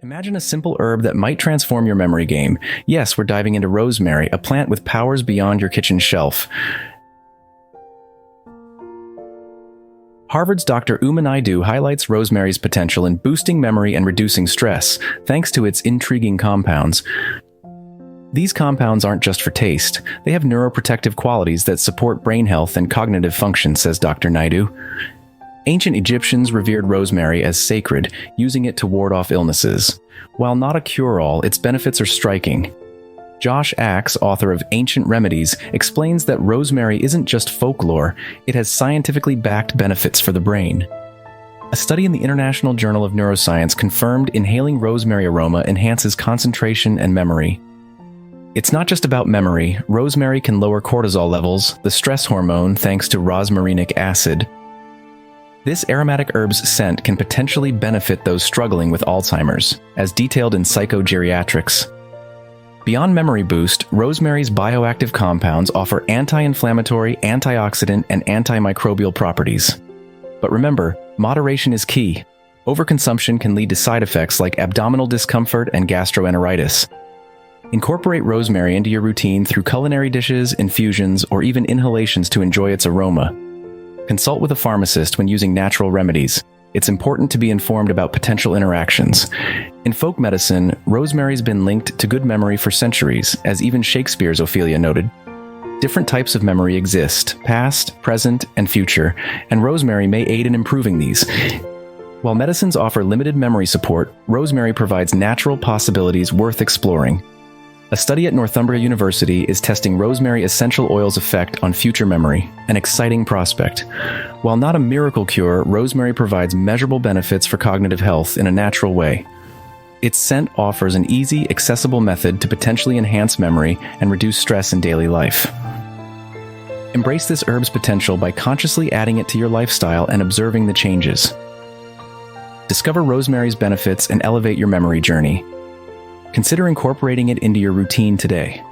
Imagine a simple herb that might transform your memory game. Yes, we're diving into rosemary, a plant with powers beyond your kitchen shelf. Harvard's Dr. Uma Naidu highlights rosemary's potential in boosting memory and reducing stress, thanks to its intriguing compounds. These compounds aren't just for taste. They have neuroprotective qualities that support brain health and cognitive function, says Dr. Naidu. Ancient Egyptians revered rosemary as sacred, using it to ward off illnesses. While not a cure-all, its benefits are striking. Josh Axe, author of Ancient Remedies, explains that rosemary isn't just folklore, it has scientifically backed benefits for the brain. A study in the International Journal of Neuroscience confirmed inhaling rosemary aroma enhances concentration and memory. It's not just about memory. Rosemary can lower cortisol levels, the stress hormone, thanks to rosmarinic acid. This aromatic herb's scent can potentially benefit those struggling with Alzheimer's, as detailed in Psychogeriatrics. Beyond memory boost, rosemary's bioactive compounds offer anti-inflammatory, antioxidant, and antimicrobial properties. But remember, moderation is key. Overconsumption can lead to side effects like abdominal discomfort and gastroenteritis. Incorporate rosemary into your routine through culinary dishes, infusions, or even inhalations to enjoy its aroma. Consult with a pharmacist when using natural remedies. It's important to be informed about potential interactions. In folk medicine, rosemary's been linked to good memory for centuries, as even Shakespeare's Ophelia noted. Different types of memory exist, past, present, and future, and rosemary may aid in improving these. While medicines offer limited memory support, rosemary provides natural possibilities worth exploring. A study at Northumbria University is testing rosemary essential oil's effect on future memory, an exciting prospect. While not a miracle cure, rosemary provides measurable benefits for cognitive health in a natural way. Its scent offers an easy, accessible method to potentially enhance memory and reduce stress in daily life. Embrace this herb's potential by consciously adding it to your lifestyle and observing the changes. Discover rosemary's benefits and elevate your memory journey. Consider incorporating it into your routine today.